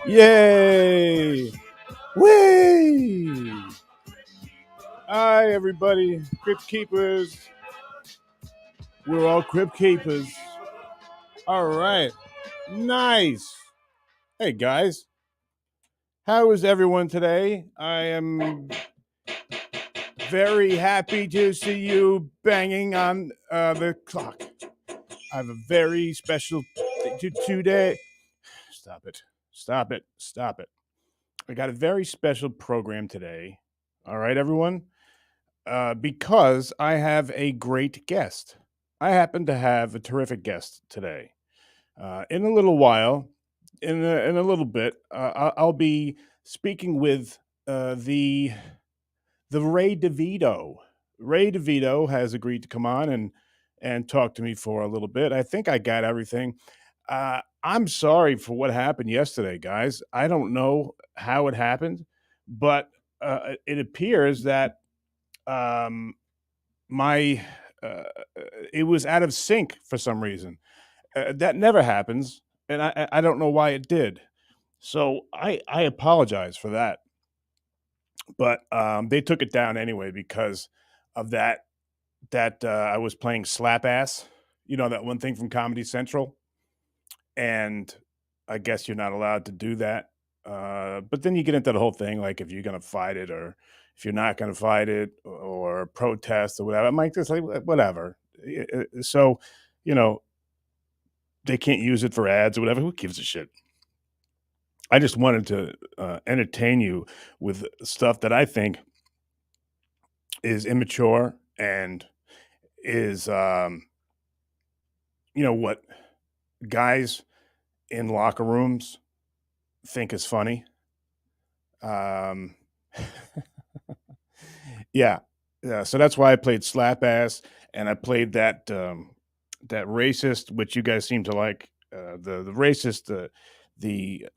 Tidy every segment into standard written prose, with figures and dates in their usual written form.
Yay! Whee! Hi, everybody. Crypt Keepers. We're all Crypt Keepers. All right. Nice. Hey, guys. How is everyone today? I am very happy to see you banging on the clock. I have a very special today. Stop it. Stop it. Stop it. I got a very special program today. All right, everyone. Because I have a great guest. I happen to have a terrific guest today. In a little while, in a little bit, I'll be speaking with the Ray DeVito. Ray DeVito has agreed to come on and talk to me for a little bit. I think I got everything. I'm sorry for what happened yesterday, guys. I don't know how it happened, but it appears that um, my it was out of sync for some reason. That never happens, and I don't know why it did. So I apologize for that, but they took it down anyway because of that I was playing slap ass. You know that one thing from Comedy Central, and I guess you're not allowed to do that. But then you get into the whole thing, like if you're gonna fight it or if you're not gonna fight it or protest or whatever. I'm like, just like whatever. So, you know, they can't use it for ads or whatever. Who gives a shit? I just wanted to entertain you with stuff that I think is immature and is, what guys in locker rooms think is funny. Um, yeah, yeah. So that's why I played slap ass, and I played that racist, which you guys seem to like. The racist, the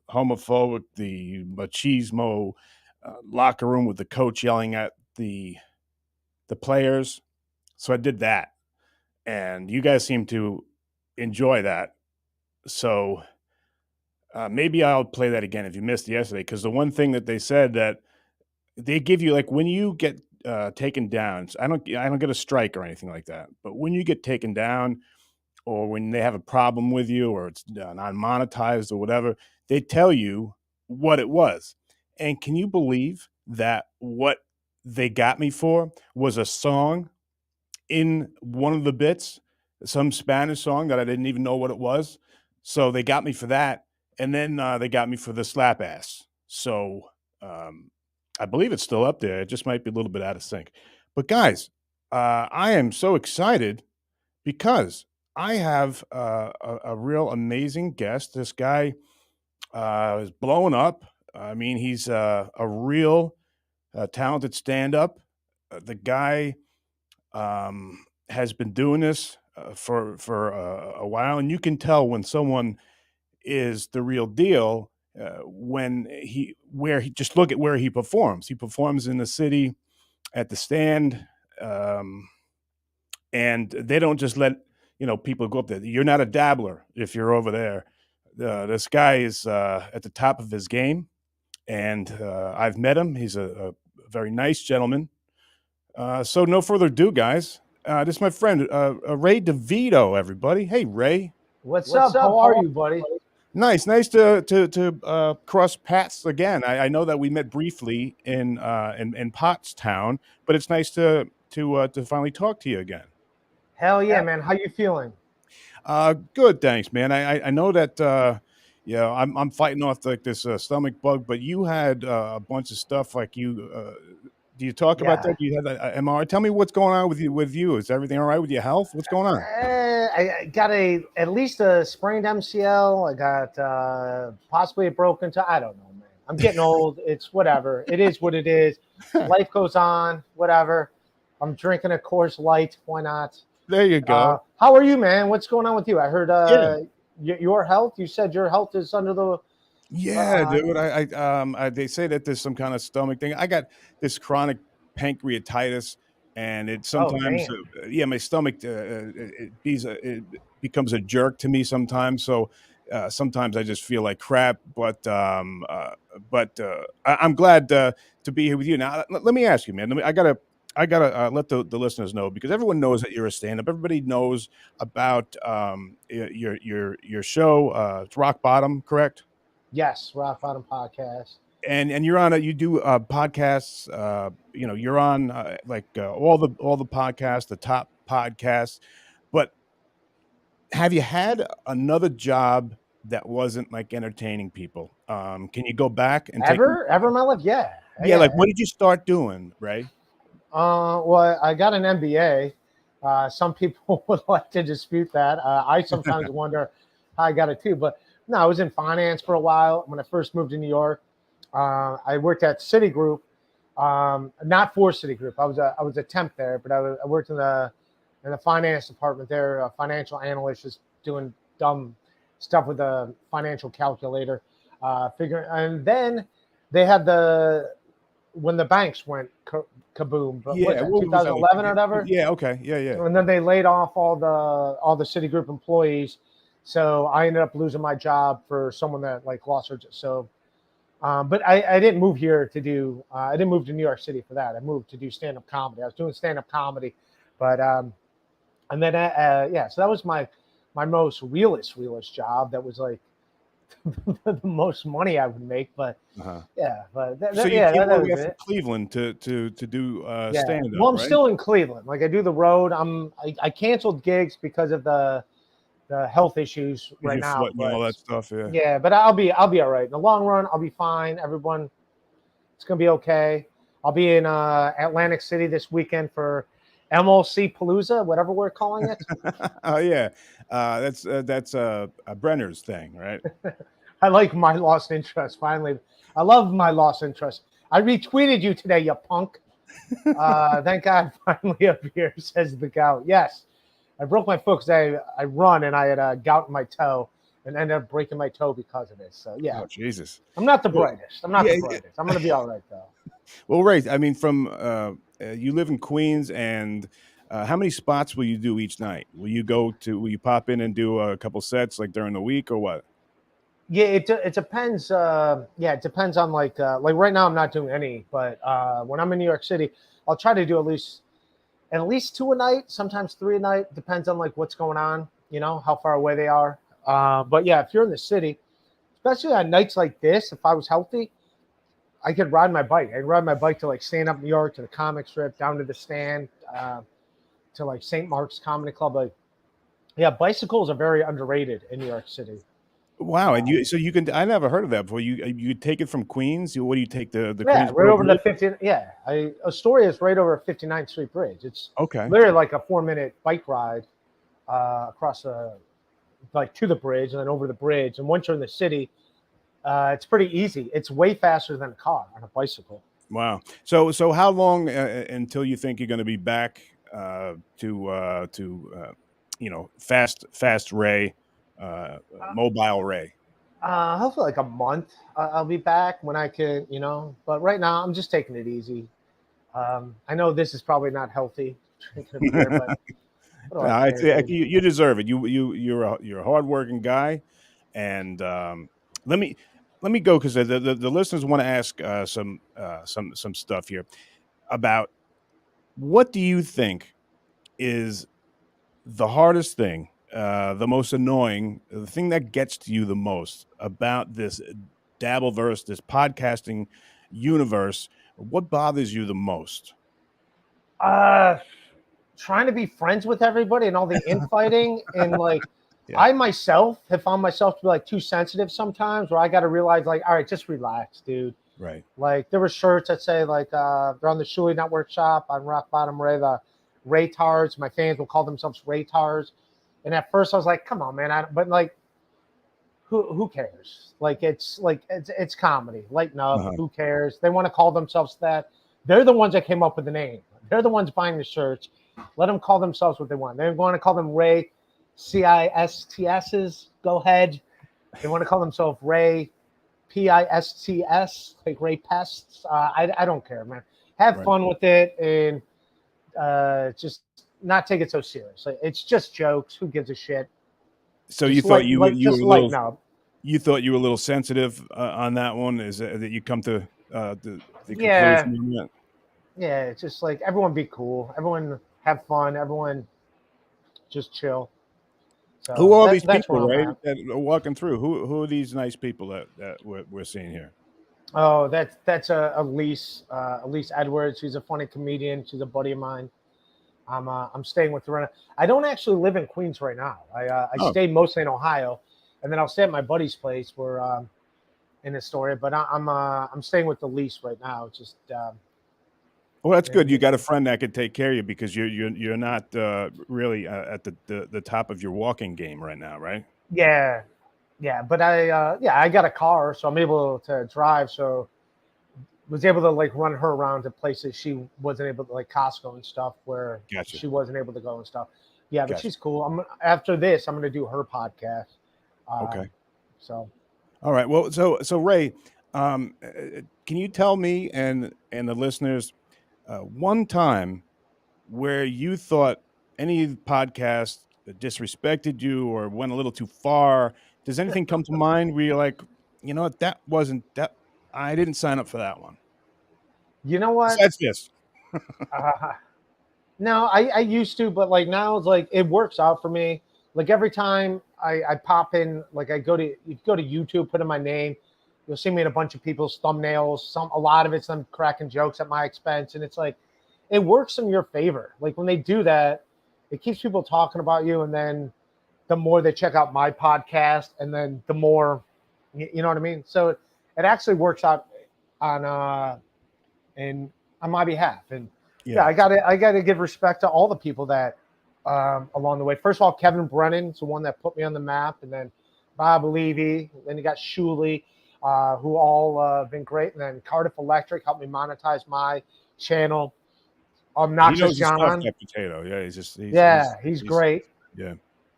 homophobic, the machismo locker room with the coach yelling at the players. So I did that, and you guys seem to enjoy that. So maybe I'll play that again if you missed yesterday, because the one thing that they said that they give you, like, when you get taken down. So I don't get a strike or anything like that, but when you get taken down or when they have a problem with you or it's non monetized or whatever, they tell you what it was. And can you believe that what they got me for was a song in one of the bits, some Spanish song that I didn't even know what it was. So they got me for that, and then they got me for the slap ass. So um, I believe it's still up there. It just might be a little bit out of sync. But guys, I am so excited because I have a real amazing guest. This guy is blowing up. I mean, he's a real talented stand up. The guy has been doing this for a while, and you can tell when someone is the real deal when he just look at where he performs. He performs in the city at the stand, um, and they don't just let people go up there. You're not a dabbler if you're over there. This guy is at the top of his game, and I've met him. He's a very nice gentleman. So no further ado, guys. This is my friend Ray DeVito. Everybody, hey Ray. What's up? How are you, buddy? Nice to cross paths again. I know that we met briefly in Pottstown, but it's nice to finally talk to you again. Hell yeah, man. How you feeling? Good, thanks, man. I know that yeah, I'm fighting off like this stomach bug, but you had a bunch of stuff like you. Do you talk about Yeah. that? Do you have that MRI? Tell me what's going on with you. With you, is everything all right with your health? What's going on? I got at least a sprained MCL. I got possibly a broken toe. I don't know, man. I'm getting old. It's whatever. It is what it is. Life goes on. Whatever. I'm drinking a Coors Light. Why not? There you go. How are you, man? What's going on with you? I heard Yeah, your health. You said your health is under the. yeah, Uh, dude. They say that there's some kind of stomach thing. I got this chronic pancreatitis, and it oh, sometimes, damn. yeah, my stomach it becomes a jerk to me sometimes. So sometimes I just feel like crap. But I'm glad to be here with you. Now, let me ask you, man. I gotta let the listeners know, because everyone knows that you're a stand-up. Everybody knows about your show. It's Rock Bottom, correct? Yes, Rock Bottom Podcast. And you're on you do podcasts. You're on all the podcasts, the top podcasts. But have you had another job that wasn't like entertaining people? Can you go back and take? Ever in my life? Yeah, Yeah, like yeah. what did you start doing, Ray? Well, I got an MBA. Some people would like to dispute that. I sometimes wonder how I got it too. But no, I was in finance for a while when I first moved to New York. I worked at Citigroup, not for Citigroup. I was a temp there, but I worked in the finance department there, a financial analyst, just doing dumb stuff with a financial calculator, figuring. And then they had when the banks went kaboom. But what's Yeah, that? what was that like? 2011 or whatever. Yeah, okay, yeah. And then they laid off all the Citigroup employees. So I ended up losing my job for someone that like lost her. So, but I didn't move here to do. I didn't move to New York City for that. I moved to do stand up comedy. I was doing stand up comedy, but and then yeah. So that was my most realest job. That was like the most money I would make. But Uh-huh. yeah, but So you yeah, came all that the way was up from it. Cleveland to do Yeah. stand up, Well, I'm right? still in Cleveland. Like I do the road. I canceled gigs because of the health issues Is right your now. foot and all But that stuff? Yeah. yeah, but I'll be all right. In the long run, I'll be fine. Everyone, it's gonna be okay. I'll be in Atlantic City this weekend for MLC Palooza, whatever we're calling it. Oh yeah, that's a Brenner's thing, right? I like my lost interest. Finally, I love my lost interest. I retweeted you today, you punk. Thank God, finally up here, says the gout. Yes, I broke my foot because I run and I had a gout in my toe and ended up breaking my toe because of it. So yeah, Oh Jesus. I'm not the Well, brightest. I'm not yeah, the yeah. brightest. I'm gonna be all right though. Well, right. I mean, from you live in Queens, and how many spots will you do each night? Will you pop in and do a couple sets like during the week, or what? Yeah, it depends. Yeah, it depends on like right now I'm not doing any, but when I'm in New York City, I'll try to do at least two a night, sometimes three a night. Depends on like what's going on, how far away they are. But yeah, if you're in the city, especially on nights like this, if I was healthy, I could ride my bike. I could ride my bike to like stand up New York, to the comic strip, down to the stand, to like St. Mark's Comedy Club. Like, yeah, bicycles are very underrated in New York City. Wow, and you can. I never heard of that before. You take it from Queens. What do you take the Yeah, right Queensboro over the Bridge? 50. Yeah, Astoria is right over 59th Street Bridge. It's Okay, literally like a 4-minute bike ride across like to the bridge and then over the bridge. And once you're in the city, it's pretty easy. It's way faster than a car on a bicycle. wow. So how long until you think you're going to be back to fast Ray, mobile Ray? Hopefully, like a month, I'll be back when I can, But right now, I'm just taking it easy. I know this is probably not healthy, drinking a beer, but what do I No, care, dude? you deserve it. You're a hardworking guy, and let me let me go, because the listeners want to ask some stuff here about what do you think is the hardest thing, the most annoying, the thing that gets to you the most about this Dabbleverse, this podcasting universe. What bothers you the most? Uh, Trying to be friends with everybody and all the infighting and like Yeah, I myself have found myself to be like too sensitive sometimes where I got to realize like, all right, just relax, dude. right. Like there were shirts that say like they're on the Shuli Network shop on Rock Bottom Ray, the Raytards. My fans will call themselves Raytards. And at first I was like, come on, man. But like, who cares? It's comedy. Lighten up. Uh-huh. Who cares? They want to call themselves that. They're the ones that came up with the name. They're the ones buying the shirts. Let them call themselves what they want. They want to call them Ray CISTSs. Go ahead. They want to call themselves Ray PISTS, like Ray Pests. I don't care, man. Have Right. fun with it and just not take it so serious. Like, it's just jokes. Who gives a shit? So you Just thought you were just a little lighten up. you thought you were a little sensitive on that one. Is that you come to the Yeah, conclusion on that? yeah. It's just like everyone be cool, everyone have fun, everyone just chill. Who So are all these that's where people, I'm right? at. That are walking through? Who are these nice people that we're seeing here? Oh, that's a Elise Edwards. She's a funny comedian. She's a buddy of mine. I'm staying with her. I don't actually live in Queens right now. I Oh, stay mostly in Ohio, and then I'll stay at my buddy's place where in Astoria. But I'm staying with Elise right now. Just well, that's good. You and got a friend that could take care of you because you're not really at the top of your walking game right now, right? yeah, yeah. But I got a car, so I'm able to drive. So was able to like run her around to places she wasn't able to, like Costco and stuff, where Gotcha, she wasn't able to go and stuff. Yeah, but gotcha. she's cool. I'm after this, I'm gonna do her podcast. Okay. So All right. Well, so Ray, can you tell me and the listeners one time where you thought any podcast disrespected you or went a little too far? Does anything come to mind where you're like, you know what, that wasn't that I didn't sign up for that one. you know what? Besides this. Uh, no, I used to, but like now it's like it works out for me. Like every time I pop in, like you go to YouTube, put in my name, you'll see me in a bunch of people's thumbnails. A lot of it's them cracking jokes at my expense, and it's like it works in your favor. Like when they do that, it keeps people talking about you, and then the more they check out my podcast, and then the more, you know what I mean. So it actually works out on and on my behalf. And yeah, Yeah. I gotta give respect to all the people that along the way. First of all, Kevin Brennan's the one that put me on the map, and then Bob Levy, then you got Shuley, who all been great, and then Cardiff Electric helped me monetize my channel. He Obnoxious knows his stuff, John, that potato. Yeah, he's just yeah, he's he's great. yeah.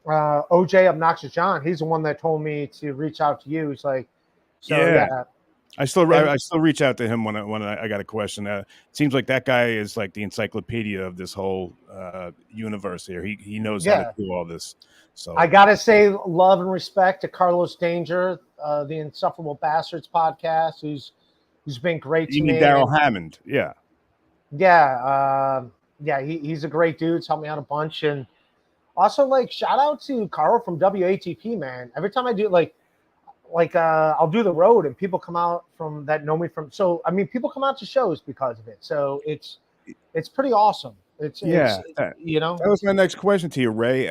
OJ Obnoxious John, he's the one that told me to reach out to you. He's like, so Yeah. yeah, I and still reach out to him when I got a question. It seems like that guy is like the encyclopedia of this whole universe here. He knows how to yeah, do all this. I So gotta say love and respect to Carlos Danger, the Insufferable Bastards podcast, who's been great you to mean me. Daryl And Hammond? Yeah. yeah, yeah, he's a great dude. He's helped me out a bunch. And also like shout out to Carl from WATP, man. Every time I do I'll do the road and people come out from that know me from, so I mean people come out to shows because of it. So it's pretty awesome. It's Yeah. That, you know. that was my next question to you, Ray.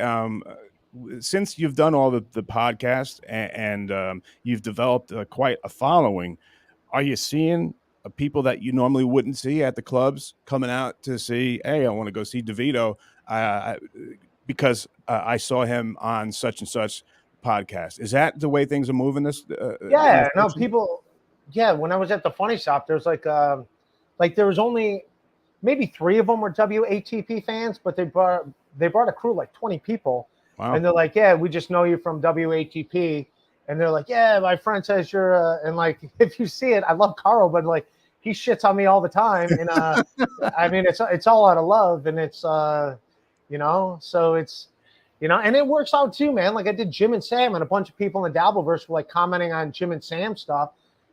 Since you've done all the podcast and you've developed quite a following, are you seeing people that you normally wouldn't see at the clubs coming out to see? Hey, I want to go see DeVito because I saw him on such and such podcast. Is that the way things are moving this in this Yeah, no, direction? people. Yeah, when I was at the funny shop, there's like there was only maybe three of them were WATP fans, but they brought a crew like 20 people, and Wow. they're like, yeah, we just know you from WATP, and they're like, yeah, my friend says you're, and like if you see it, I love Carl, but like he shits on me all the time, and I mean it's all out of love, and it's so it's. And it works out too, man. Like I did Jim and Sam, and a bunch of people in the Dabbleverse were like commenting on Jim and Sam stuff.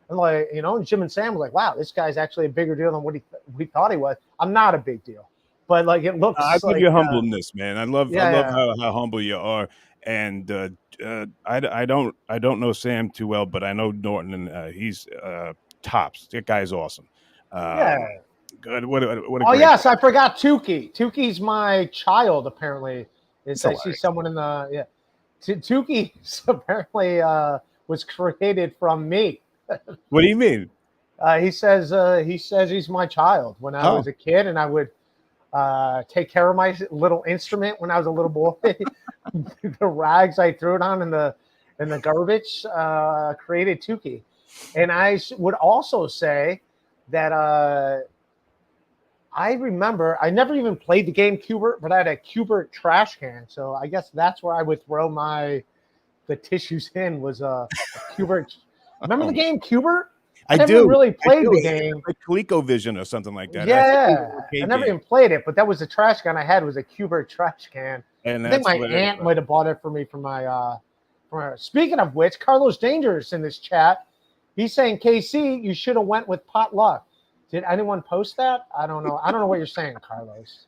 And like, and Jim and Sam was like, wow, this guy's actually a bigger deal than what we thought he was. I'm not a big deal. But like it I looks love like your humbleness, man. I yeah, love yeah. how humble you are. And I don't know Sam too well, but I know Norton, and he's tops. That guy's awesome. Um, Yeah. good. What a Oh great yes, guy. I forgot Tukey. Tukey's my child, apparently. Is So I see someone in the yeah. Tukey apparently was created from me. what do you mean? He says he's my child. When I was Oh, a kid, and I would take care of my little instrument when I was a little boy. The rags I threw it on in the garbage created Tukey. And I would also say that I remember I never even played the game Cubert, but I had a Cubert trash can. So I guess that's where I would throw the tissues in was a Cubert. Remember the oh, game Cubert? I I never even do. really I played do. the It's game. like ColecoVision or something like that. I think it was an Yeah, I arcade never game, even played it, but that was the trash can I had was a Cubert trash can. and I think that's my what. aunt might have bought it for me for my Speaking of which, Carlos Dangerous in this chat, he's saying, KC, you should have went with potluck. Did anyone post that? I don't know. I don't know what you're saying, Carlos.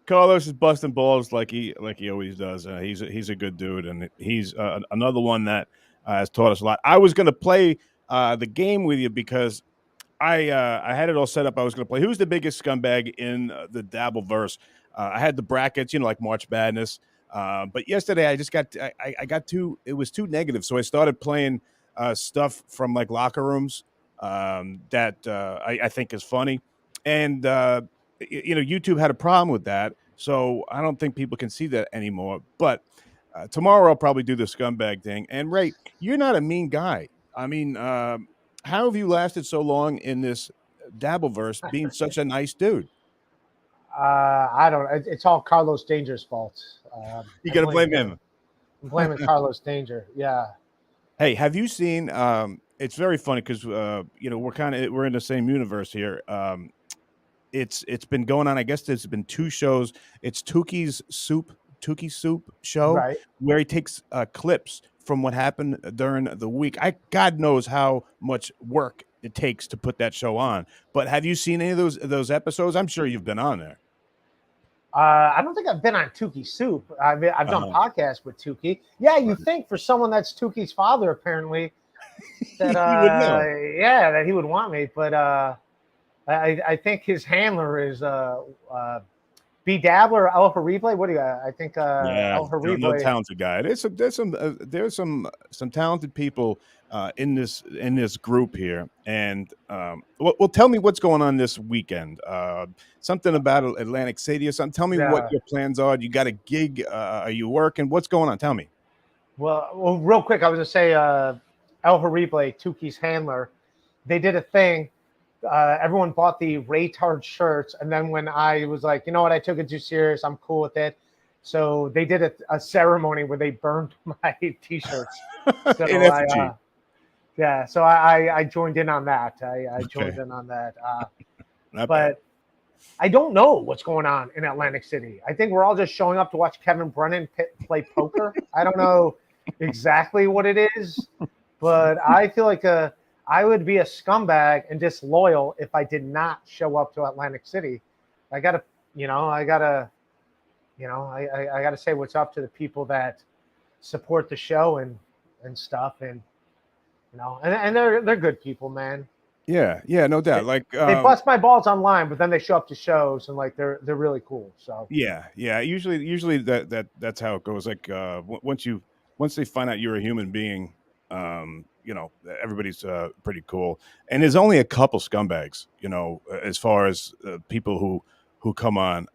Carlos is busting balls like he always does. He's a good dude, and he's another one that has taught us a lot. I was going to play the game with you because I had it all set up. I was going to play who's the biggest scumbag in the Dabbleverse. I had the brackets, like March Madness. But yesterday I just I got too, it was too negative, so I started playing stuff from like locker rooms that I think is funny, and YouTube had a problem with that, so I don't think people can see that anymore. But tomorrow I'll probably do the scumbag thing. And Ray, you're not a mean guy. I mean, how have you lasted so long in this Dabbleverse being such a nice dude? I don't. It's all Carlos Danger's fault. You I got to blame blame him. him. I'm blaming Carlos Danger. Yeah. Hey, have you seen? It's very funny because we're in the same universe here. It's been going on. I guess there's been two shows. It's Tukey Soup show, Right. where he takes clips from what happened during the week. God knows how much work it takes to put that show on. But have you seen any of those episodes? I'm sure you've been on there. I don't think I've been on Tukey Soup. I've done podcasts with Tukey. Yeah, you think for someone that's Tukey's father, apparently, that You would know. that he would want me. But I think his handler is B Dabbler, El Harible. What do you? I think Yeah, El no Harible. talented guy. There's some talented people in this group here. And well, tell me what's going on this weekend. Something about Atlantic City or something. Tell me what Yeah. your plans are. You got a gig? Are you working? What's going on? Tell me. Well, real quick, I was gonna say El Harible, Tukey's handler. They did a thing. Everyone bought the Raytard shirts, and then when I was like, you know what, I took it too serious, I'm cool with it. So they did a ceremony where they burned my T-shirts. So In effigy. so I joined in on that. I joined Okay. in on that. Not bad. But I don't know what's going on in Atlantic City. I think we're all just showing up to watch Kevin Brennan play poker. I don't know exactly what it is, but I feel like I would be a scumbag and disloyal if I did not show up to Atlantic City. I gotta say what's up to the people that support the show and stuff, and and they're good people, man. Yeah, no doubt. Like They bust my balls online, but then they show up to shows and like they're really cool. So yeah. Usually that's how it goes. Like once they find out you're a human being, everybody's pretty cool. And there's only a couple scumbags, as far as people who come on.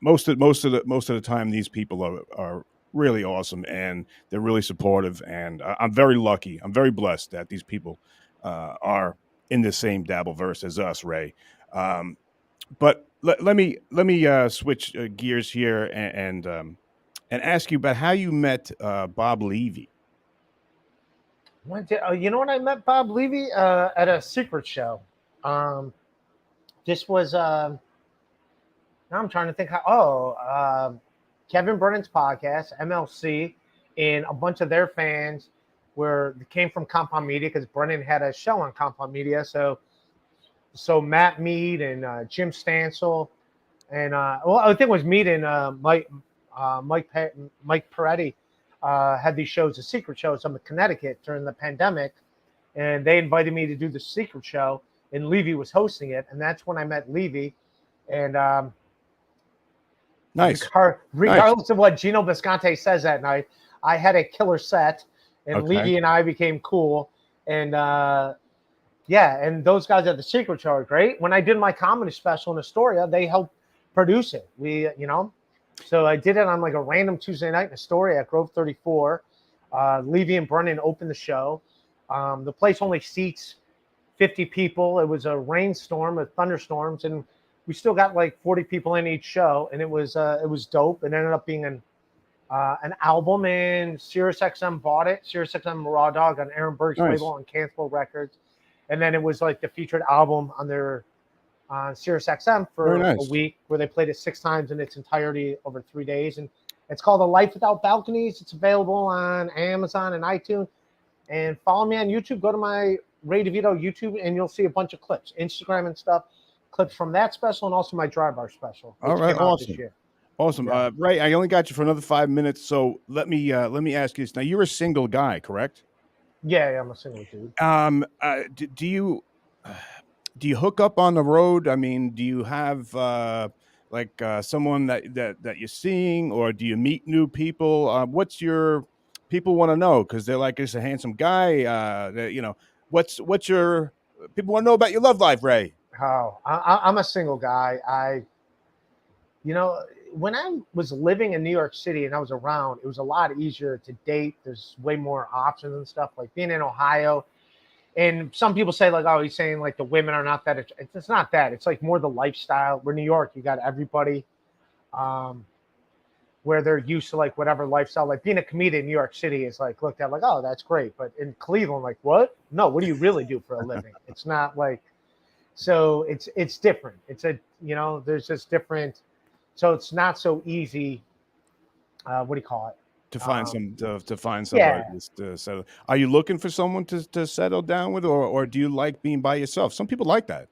Most of the time, these people are really awesome, and they're really supportive. And I'm very lucky. I'm very blessed that these people are in the same Dabbleverse as us, Ray. But let me switch gears here and ask you about how you met Bob Levy. you know when I met Bob Levy at a secret show. This was now I'm trying to think Kevin Brennan's podcast, MLC, and a bunch of their fans came from Compound Media because Brennan had a show on Compound Media. So Matt Mead and Jim Stansel and I think it was Mead and Mike Peretti had these shows, the secret shows up in Connecticut during the pandemic, and they invited me to do the secret show, and Levy was hosting it, and that's when I met Levy. And Nice. Regardless of what Gino Visconti says that night, I had a killer set, and Okay. Levy and I became cool. And and those guys at the secret show are great. When I did my comedy special in Astoria, they helped produce it. So I did it on like a random Tuesday night in Astoria at Grove 34. Levy and Brennan opened the show. The place only seats 50 people. It was a rainstorm with thunderstorms, and we still got like 40 people in each show, and it was dope. It ended up being an album, and SiriusXM bought it. SiriusXM Raw Dog on Aaron Berg's label on Cancelable Records, and then it was like the featured album on their SiriusXM for a week, where they played it 6 times in its entirety over 3 days, and It's called A Life Without Balconies. It's available on Amazon and iTunes. And follow me on YouTube. Go to my Ray DeVito YouTube, and you'll see a bunch of clips, Instagram and stuff, clips from that special, and also my Dry Bar special, which All right, came out this awesome. year. Awesome. Yeah. Ray, I only got you for another 5 minutes, so let me ask you this. Now, you're a single guy, correct? Yeah, I'm a single dude. Do you do you hook up on the road? I mean, do you have someone that you're seeing, or do you meet new people? What's your people want to know because they're like, "It's a handsome guy." What's your people want to know about your love life, Ray? I'm a single guy. When I was living in New York City and I was around, it was a lot easier to date. There's way more options and stuff. Like being in Ohio, and some people say like, "Oh, he's saying like the women are not that." It's not that. It's like more the lifestyle. We're New York. You got everybody, where they're used to like whatever lifestyle. Like being a comedian in New York City is like looked at like, "Oh, that's great," but in Cleveland, like, what? No, what do you really do for a living? It's not like. So it's different. There's just different. So it's not so easy. What do you call it? To find to find somebody Yeah, to settle. Are you looking for someone to settle down with, or do you like being by yourself? Some people like that.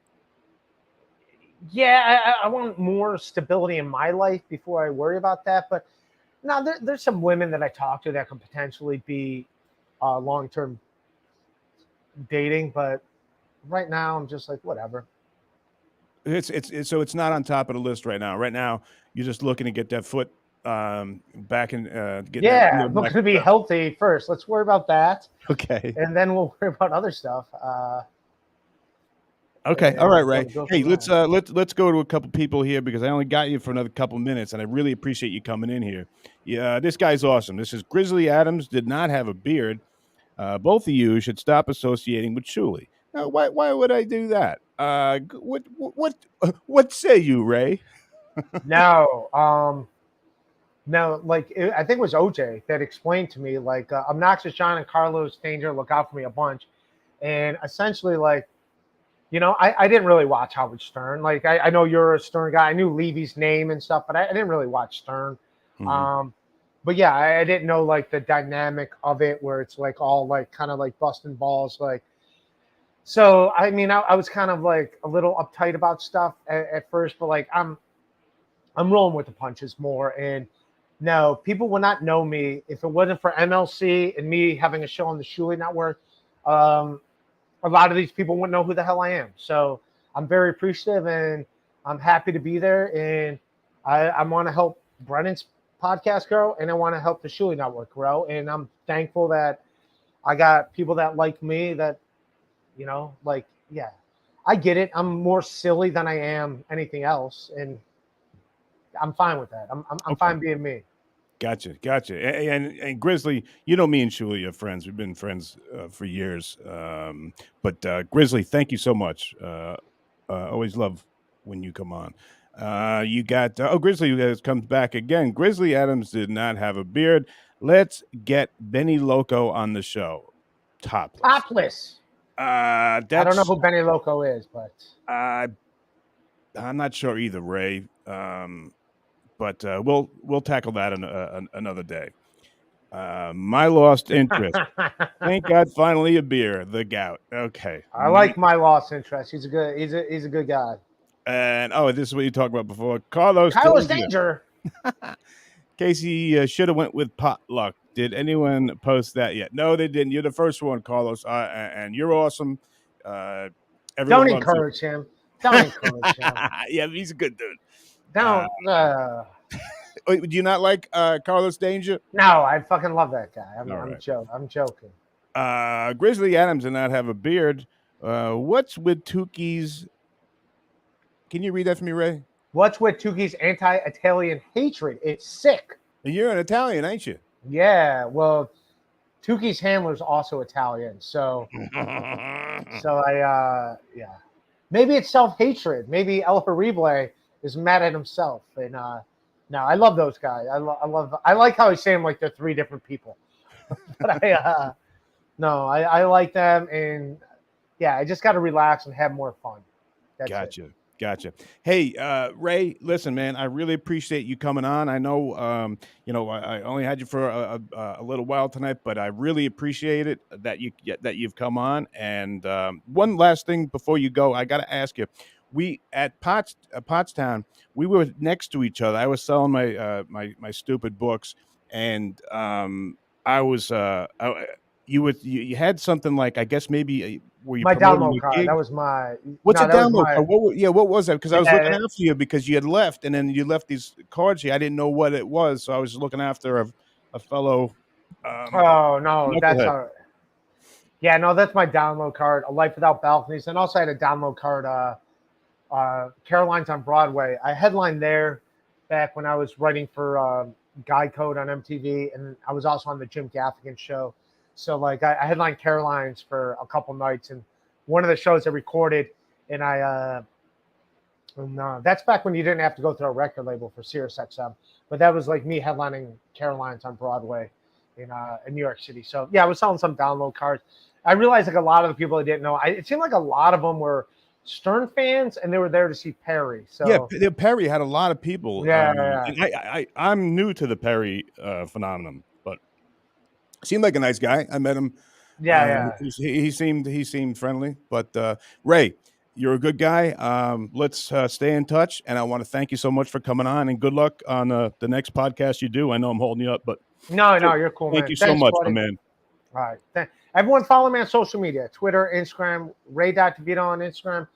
yeah. I want more stability in my life before I worry about that. But now there's some women that I talk to that can potentially be long term dating. But right now, I'm just like whatever. It's so it's not on top of the list right now. Right now, you're just looking to get that foot back and get that Yeah, wheel I'm back. looking to be healthy first. Let's worry about that, Okay. and then we'll worry about other stuff. Okay. All right, And Ray. go Hey, from there. let's go to a couple people here because I only got you for another couple minutes, and I really appreciate you coming in here. Yeah, this guy's awesome. This is Grizzly Adams. Did not have a beard. Both of you should stop associating with Shuli. Now, why would I do that? What say you, Ray? No, no, like I think it was OJ that explained to me like Obnoxious John and Carlos Danger look out for me a bunch, and essentially like I didn't really watch Howard Stern. Like I know you're a Stern guy. I knew Levy's name and stuff, but I didn't really watch Stern. Mhm. Um, but yeah, I didn't know like the dynamic of it where it's like all like kind of like busting balls like. So I mean, I was kind of like a little uptight about stuff at first, but like I'm rolling with the punches more. And no, people would not know me if it wasn't for MLC and me having a show on the Shuli Network. Um, a lot of these people wouldn't know who the hell I am. So I'm very appreciative and I'm happy to be there. And I want to help Brennan's podcast grow and I want to help the Shuli Network grow. And I'm thankful that I got people that like me that, yeah, I get it. I'm more silly than I am anything else. And I'm fine with that. I'm Okay. fine being me. Gotcha. And Grizzly, you know me and Shuli are friends. We've been friends for years. But Grizzly, thank you so much. Always love when you come on. You got Grizzly has comes back again. Grizzly Adams did not have a beard. Let's get Benny Loco on the show. Topless. Topless. I don't know That's who Benny Loco is, but I'm not sure either, Ray. But we'll tackle that another day. My lost interest. Thank God, finally a beer. The gout. Okay. I like my lost interest. He's a good guy. And this is what you talked about before. Carlos Kylo's Danger. danger. Casey should have went with potluck. Did anyone post that yet? No, they didn't. You're the first one, Carlos, and you're awesome. Everyone Don't loves you. encourage him. Don't encourage him. Yeah, he's a good dude. Don't. Do you not like Carlos Danger? No, I fucking love that guy. All right. I'm joking. Grizzly Adams did not have a beard. What's with Tuki's? Can you read that for me, Ray? What's with Tuki's anti-Italian hatred? It's sick. You're an Italian, ain't you? Yeah. Well, Tuki's handler's also Italian, so yeah. Maybe it's self-hatred. Maybe El Horrible is mad at himself. And no, I love those guys. I like how he's saying like they're three different people. But I like them, and yeah, I just got to relax and have more fun. That's Gotcha. it. Gotcha. Hey, Ray, listen, man, I really appreciate you coming on. I know, I only had you for a little while tonight, but I really appreciate it that you've come on. And one last thing before you go, I got to ask you. We at Pottstown, we were next to each other. I was selling my stupid books, and I was you had something like, I guess maybe were you My promoting download a card. gig? That was my What's a no. That was download my card? What was that? Because I was looking yeah. after you because you had left, and then you left these cards here. I didn't know what it was, so I was looking after a fellow Oh no, that's knucklehead. all. Yeah, no, that's my download card. A Life Without Balconies, and also I had a download card. Caroline's on Broadway. I headlined there back when I was writing for Guy Code on MTV, and I was also on the Jim Gaffigan show. So like I headlined Caroline's for a couple nights, and one of the shows I recorded, and that's back when you didn't have to go through a record label for SiriusXM, but that was like me headlining Caroline's on Broadway in New York City. So yeah, I was selling some download cards. I realized like a lot of the people I didn't know, it seemed like a lot of them were Stern fans, and they were there to see Perry. Yeah, So Perry had a lot of people, yeah, yeah, and I'm new to the Perry phenomenon, but seemed like a nice guy. I met him. yeah, yeah. He seemed friendly. But Ray, you're a good guy. Let's stay in touch, and I want to thank you so much for coming on, and good luck on the next podcast you do. I know I'm holding you up, but No, hey, no, you're cool, thank man. you so Thanks, much, my buddy. man. All right. Everyone follow me on social media: Twitter, Instagram, Ray.DeVito on Instagram,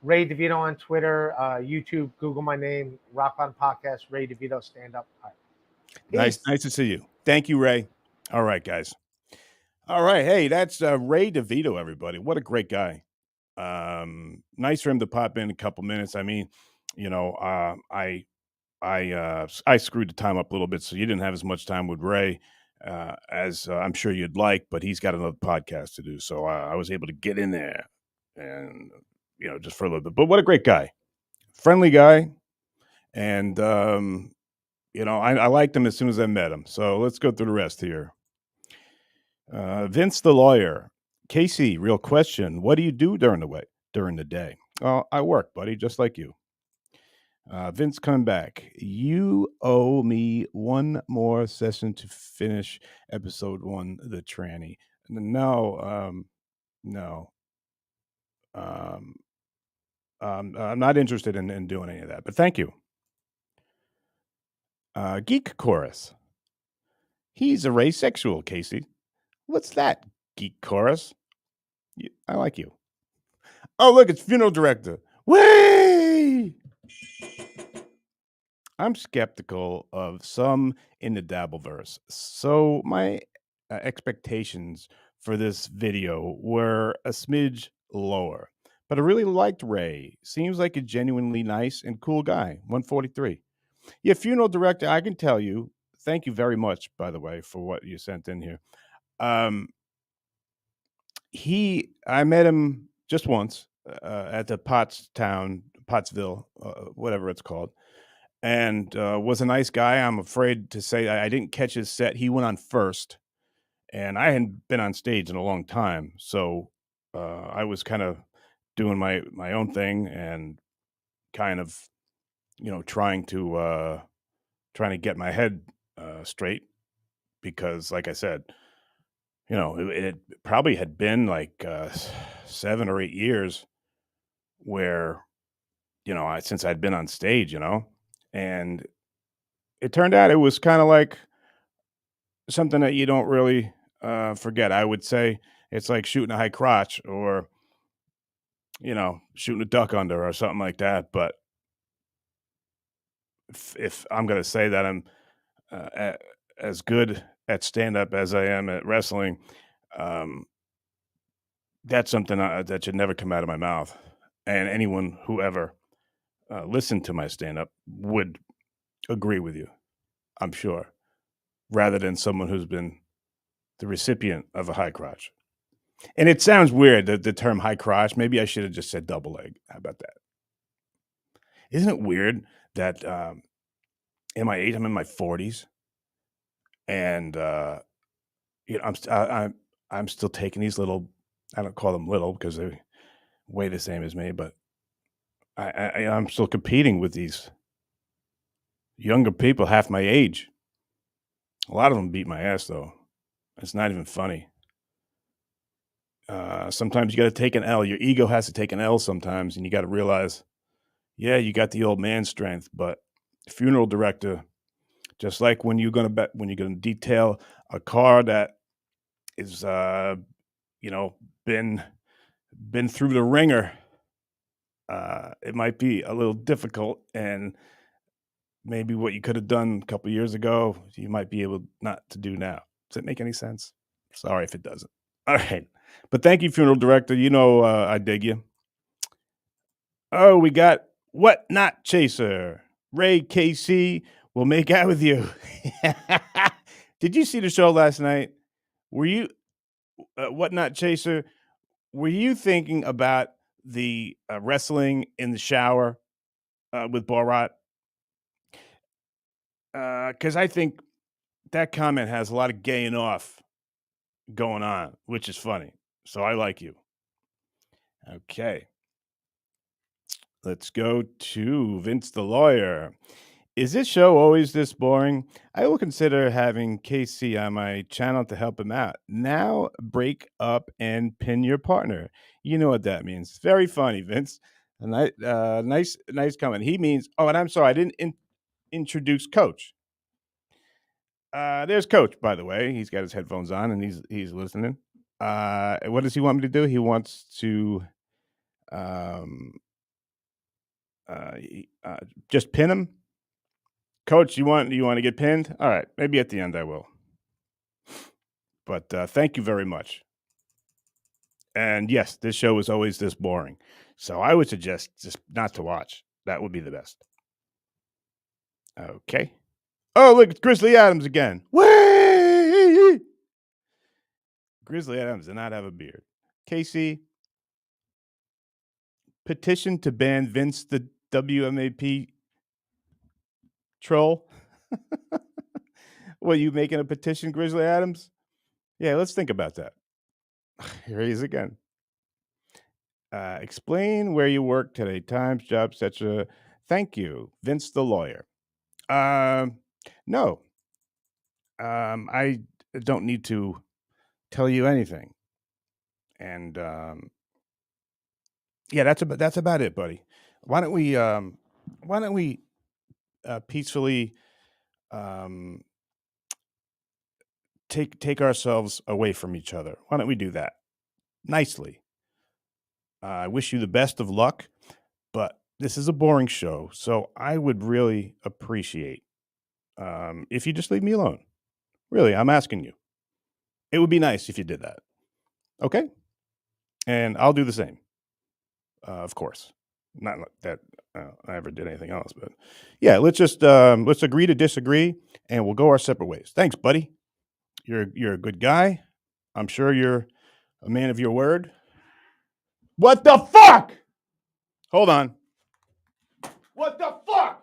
Ray DeVito on Twitter, YouTube. Google my name, Rock On Podcast, Ray DeVito Stand Up. All right. Peace. Nice to see you. Thank you, Ray. All right, guys. All right, hey, that's Ray DeVito. Everybody, what a great guy. Nice for him to pop in a couple minutes. I mean, I screwed the time up a little bit, so you didn't have as much time with Ray as I'm sure you'd like, but he's got another podcast to do, so I was able to get in there and just for a little bit. But what a great guy, friendly guy, and I liked him as soon as I met him. So let's go through the rest here. Vince the lawyer, Casey. Real question: what do you do during the day? Well, I work, buddy, just like you. Vince coming back. You owe me one more session to finish episode 1, the tranny. No, no. Um, I'm not interested in doing any of that, but thank you. Geek Chorus. He's a asexual, Casey. What's that, Geek Chorus? I like you. Oh, look, it's funeral director. Way! I'm skeptical of some in the Dabbleverse, so my expectations for this video were a smidge lower. But I really liked Ray. Seems like a genuinely nice and cool guy. 143. Yeah, funeral director, I can tell you. Thank you very much, by the way, for what you sent in here. Um, I met him just once at the Pottsville, whatever it's called, and was a nice guy. I'm afraid to say I didn't catch his set. He went on first, and I hadn't been on stage in a long time, so I was kind of doing my own thing and kind of trying to get my head straight because, like I said, it probably had been like 7 or 8 years where since I'd been on stage, and it turned out it was kind of like something that you don't really forget. I would say it's like shooting a high crotch or, shooting a duck under or something like that. But if I'm going to say that I'm as good at stand up as I am at wrestling, um, that's something that should never come out of my mouth. And anyone who ever listened to my stand up would agree with you, I'm sure, rather than someone who's been the recipient of a high crotch. And it sounds weird, the term high crotch. Maybe I should have just said double leg. How about that? Isn't it weird that in my age, I'm in my 40s, and I'm still taking these little. I don't call them little because they weigh the same as me, but I'm still competing with these younger people half my age. A lot of them beat my ass, though. It's not even funny. Sometimes you got to take an L. Your ego has to take an L sometimes, and you got to realize, yeah, you got the old man strength, but funeral director, just like when you're gonna detail a car that is, you know, been been through the ringer, it might be a little difficult, and maybe what you could have done a couple years ago, you might be able not to do now. Does that make any sense? Sorry if it doesn't. All right. But thank you, funeral director. I dig you. Oh, we got What Not Chaser. Ray KC will make out with you. Did you see the show last night? Were you, What Not Chaser? Were you thinking about the wrestling in the shower with Borat? Because I think that comment has a lot of gaying off going on, which is funny. So I like you. Okay. Let's go to Vince the Lawyer. Is this show always this boring? I will consider having Casey on my channel to help him out. Now break up and pin your partner. You know what that means. Very funny, Vince. Nice comment. He means, oh, and I'm sorry, I didn't introduce Coach. There's Coach, by the way. He's got his headphones on and he's listening. What does he want me to do? He wants to um, just pin him. Coach, you want to get pinned? All right, maybe at the end I will. But thank you very much. And yes, this show is always this boring, so I would suggest just not to watch. That would be the best. Okay. Oh, look, it's Grizzly Adams again. Way! Grizzly Adams did not have a beard. Casey, petition to ban Vince the WMAP troll. What, you making a petition, Grizzly Adams? Yeah, let's think about that. Here he is again. Explain where you work today, times, job, etc. Thank you, Vince the Lawyer. No, I don't need to tell you anything. And yeah, that's about it, buddy. Why don't we peacefully take ourselves away from each other? Why don't we do that nicely? I wish you the best of luck, but this is a boring show, so I would really appreciate if you just leave me alone. Really, I'm asking you. It would be nice if you did that. Okay? And I'll do the same. Of course. Not that I ever did anything else, but yeah, let's agree to disagree and we'll go our separate ways. Thanks, buddy. You're a good guy. I'm sure you're a man of your word. What the fuck? Hold on. What the fuck?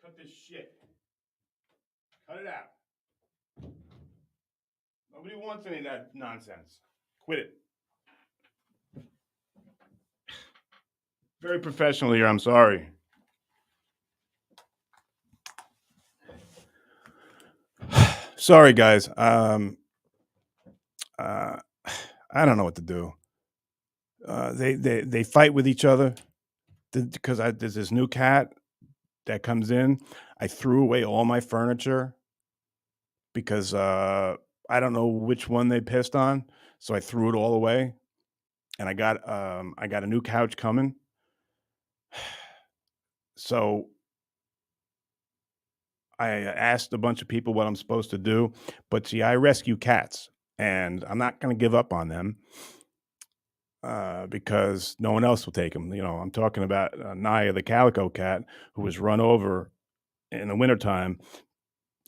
Cut this shit. Cut it out. Nobody wants any of that nonsense. Quit it. Very professional here. I'm sorry. Sorry, guys. I don't know what to do. They fight with each other because there's this new cat that comes in. I threw away all my furniture because I don't know which one they pissed on, so I threw it all away. And I got a new couch coming. So I asked a bunch of people what I'm supposed to do, but see, I rescue cats, and I'm not going to give up on them because no one else will take them. I'm talking about Naya, the calico cat, who was run over in the wintertime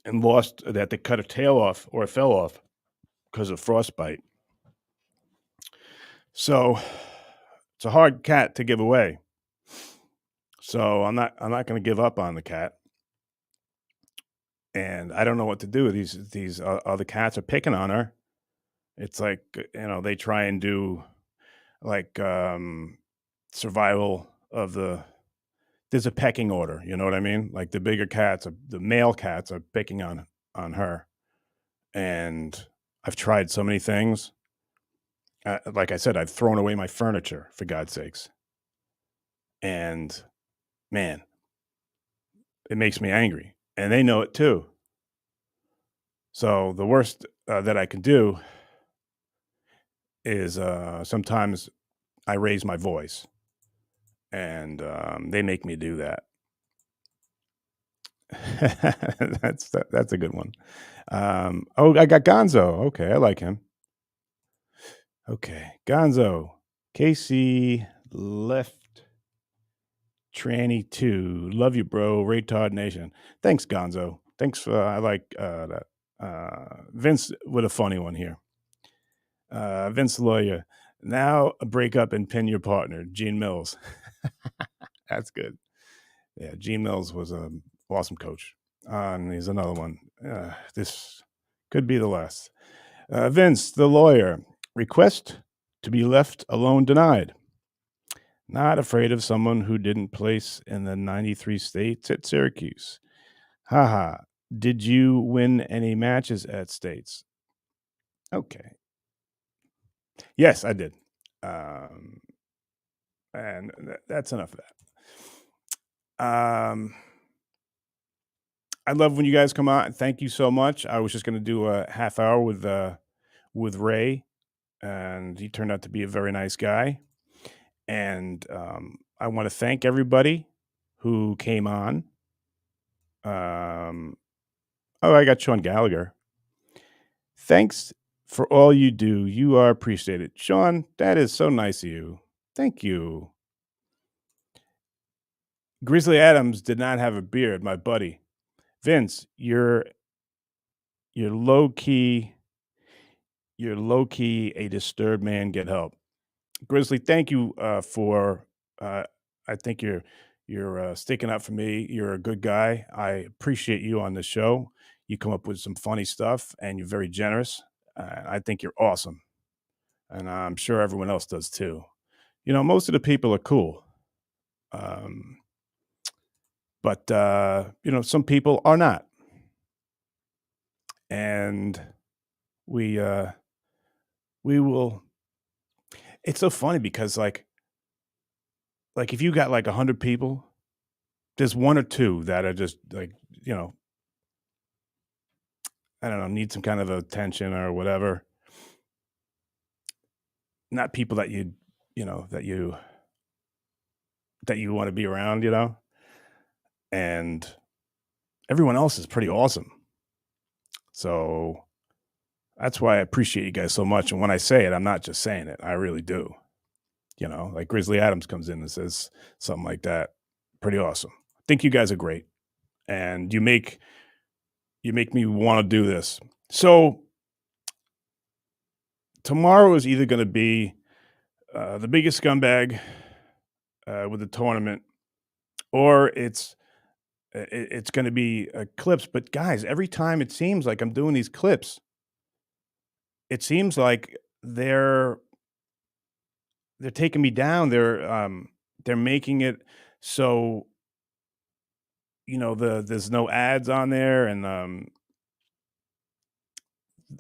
and lost that they cut a tail off or it fell off. because of frostbite. So it's a hard cat to give away. So I'm not going to give up on the cat. And I don't know what to do. These other cats are picking on her. It's like, they try and do like survival of there's a pecking order, you know what I mean? Like the bigger cats, the male cats are picking on her. And I've tried so many things. Like I said, I've thrown away my furniture, for God's sakes. And man, it makes me angry. And they know it too. So the worst that I can do is sometimes I raise my voice, and they make me do that. That's a good one. I got Gonzo. Okay, I like him. Okay, Gonzo. Casey left. Tranny 2. Love you, bro. Ray Todd Nation. Thanks, Gonzo. Thanks for I like that. Vince with a funny one here. Vince the lawyer. Now break up and pin your partner, Gene Mills. That's good. Yeah, Gene Mills was an awesome coach. And here's another one. This could be the last. Vince the lawyer. Request to be left alone denied. Not afraid of someone who didn't place in the 93 states at Syracuse. Haha. Did you win any matches at states? Okay. Yes, I did. And that's enough of that. I love when you guys come on. Thank you so much. I was just going to do a half hour with Ray, and he turned out to be a very nice guy. And I want to thank everybody who came on. I got Sean Gallagher. Thanks for all you do. You are appreciated. Sean, that is so nice of you. Thank you. Grizzly Adams did not have a beard, my buddy. Vince, you're low key a disturbed man. Get help. Grizzly, thank you for I think you're sticking up for me. You're a good guy. I appreciate you on the show. You come up with some funny stuff, and you're very generous. I think you're awesome, and I'm sure everyone else does too. Most of the people are cool, but some people are not, and we will. It's so funny because like if you got like 100 people, there's one or two that are just like I don't know, need some kind of attention or whatever. Not people that you want to be around, and everyone else is pretty awesome. So that's why I appreciate you guys so much. And when I say it, I'm not just saying it. I really do. Like Grizzly Adams comes in and says something like that. Pretty awesome. I think you guys are great. And you make me want to do this. So tomorrow is either going to be the biggest scumbag with the tournament, or it's going to be clips. But guys, every time it seems like I'm doing these clips, it seems like they're taking me down. They're making it so there's no ads on there, and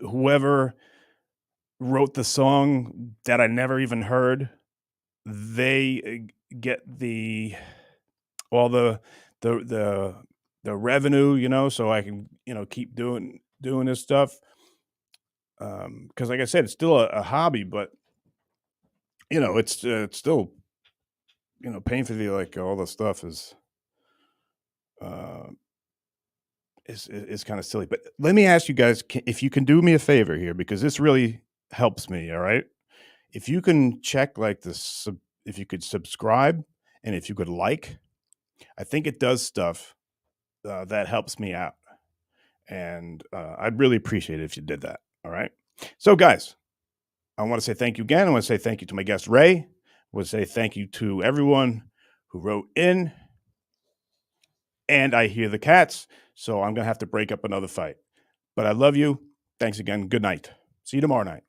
whoever wrote the song that I never even heard, they get all the revenue, so I can keep doing this stuff. Because like I said, it's still a hobby, but it's still painfully like all the stuff is kind of silly. But let me ask you guys if you can do me a favor here, because this really helps me. All right, if you can check like this, if you could subscribe and if you could like, I think it does stuff that helps me out, and I'd really appreciate it if you did that. All right. So, guys, I want to say thank you again. I want to say thank you to my guest, Ray. I want to say thank you to everyone who wrote in. And I hear the cats, so I'm going to have to break up another fight. But I love you. Thanks again. Good night. See you tomorrow night.